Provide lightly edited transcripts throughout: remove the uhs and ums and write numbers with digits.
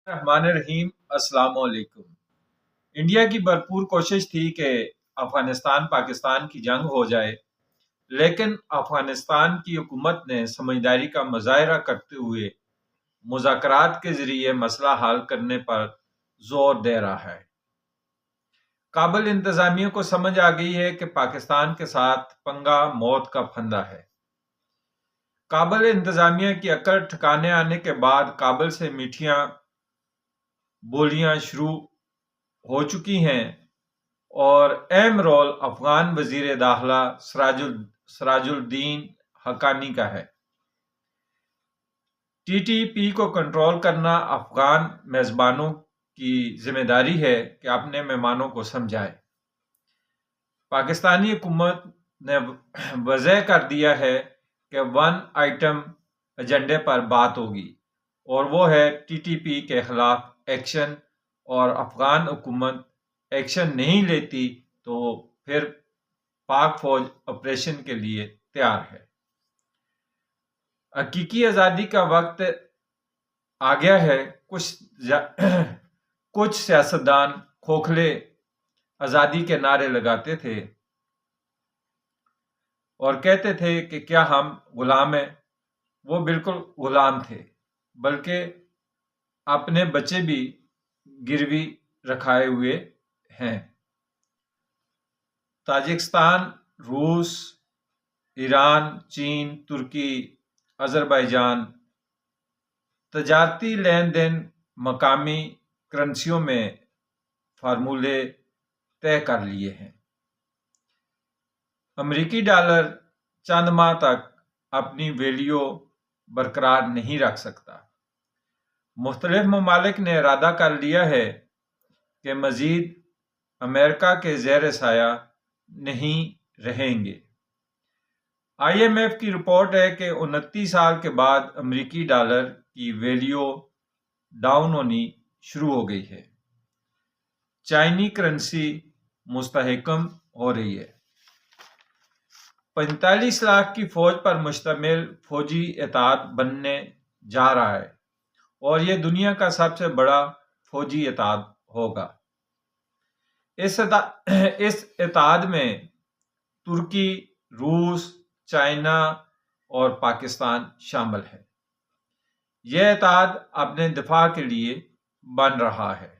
الرحمن الرحیم، السلام علیکم۔ انڈیا کی بھرپور کوشش تھی کہ افغانستان پاکستان کی جنگ ہو جائے، لیکن افغانستان کی حکومت نے سمجھداری کا مظاہرہ کرتے ہوئے مذاکرات کے ذریعے مسئلہ حل کرنے پر زور دے رہا ہے۔ کابل انتظامیہ کو سمجھ آ گئی ہے کہ پاکستان کے ساتھ پنگا موت کا پھندا ہے۔ کابل انتظامیہ کی عقل ٹھکانے آنے کے بعد کابل سے میٹھیاں بولیاں شروع ہو چکی ہیں اور اہم رول افغان وزیر داخلہ سراج الدین حقانی کا ہے۔ ٹی ٹی پی کو کنٹرول کرنا افغان میزبانوں کی ذمہ داری ہے کہ اپنے مہمانوں کو سمجھائے۔ پاکستانی حکومت نے واضح کر دیا ہے کہ ون آئٹم ایجنڈے پر بات ہوگی اور وہ ہے ٹی ٹی پی کے خلاف ایکشن، اور افغان حکومت ایکشن نہیں لیتی تو پھر پاک فوج آپریشن کے لیے تیار ہے۔ حقیقی آزادی کا وقت آ گیا ہے۔ کچھ سیاستدان کھوکھلے آزادی کے نعرے لگاتے تھے اور کہتے تھے کہ کیا ہم غلام ہیں؟ وہ بالکل غلام تھے، بلکہ اپنے بچے بھی گروی رکھائے ہوئے ہیں۔ تاجکستان، روس، ایران، چین، ترکی، آذربائیجان تجارتی لین دین مقامی کرنسیوں میں فارمولے طے کر لیے ہیں۔ امریکی ڈالر چند ماہ تک اپنی ویلیو برقرار نہیں رکھ سکتا۔ مختلف ممالک نے ارادہ کر لیا ہے کہ مزید امریکہ کے زیر سایہ نہیں رہیں گے۔ آئی ایم ایف کی رپورٹ ہے کہ 29 سال کے بعد امریکی ڈالر کی ویلیو ڈاؤن ہونی شروع ہو گئی ہے۔ چائنی کرنسی مستحکم ہو رہی ہے۔ 45 لاکھ کی فوج پر مشتمل فوجی اتحاد بننے جا رہا ہے اور یہ دنیا کا سب سے بڑا فوجی اتحاد ہوگا۔ اس اتحاد میں ترکی، روس، چائنا اور پاکستان شامل ہے۔ یہ اتحاد اپنے دفاع کے لیے بن رہا ہے۔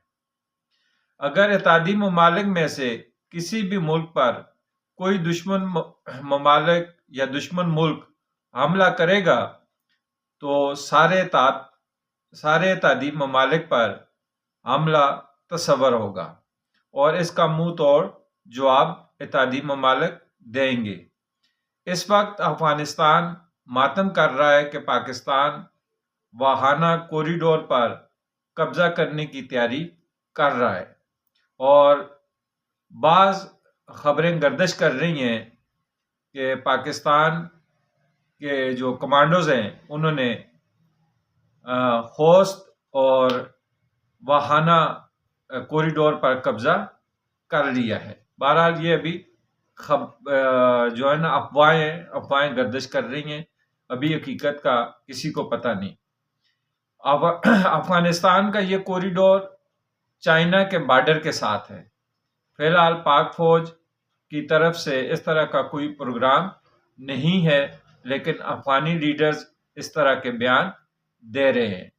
اگر اتحادی ممالک میں سے کسی بھی ملک پر کوئی دشمن ممالک یا دشمن ملک حملہ کرے گا تو سارے اتحادی ممالک پر حملہ تصور ہوگا اور اس کا منہ توڑ جواب اتحادی ممالک دیں گے۔ اس وقت افغانستان ماتم کر رہا ہے کہ پاکستان واہانہ کوریڈور پر قبضہ کرنے کی تیاری کر رہا ہے، اور بعض خبریں گردش کر رہی ہیں کہ پاکستان کے جو کمانڈوز ہیں انہوں نے خوست اور واہانہ کوریڈور پر قبضہ کر لیا ہے۔ بہرحال یہ ابھی جو ہے نا افواہیں گردش کر رہی ہیں، ابھی حقیقت کا کسی کو پتہ نہیں۔ افغانستان کا یہ کوریڈور چائنا کے بارڈر کے ساتھ ہے۔ فی الحال پاک فوج کی طرف سے اس طرح کا کوئی پروگرام نہیں ہے، لیکن افغانی لیڈرز اس طرح کے بیان دے رہے ہیں۔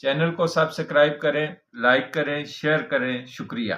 چینل کو سبسکرائب کریں، لائک کریں، شیئر کریں۔ شکریہ۔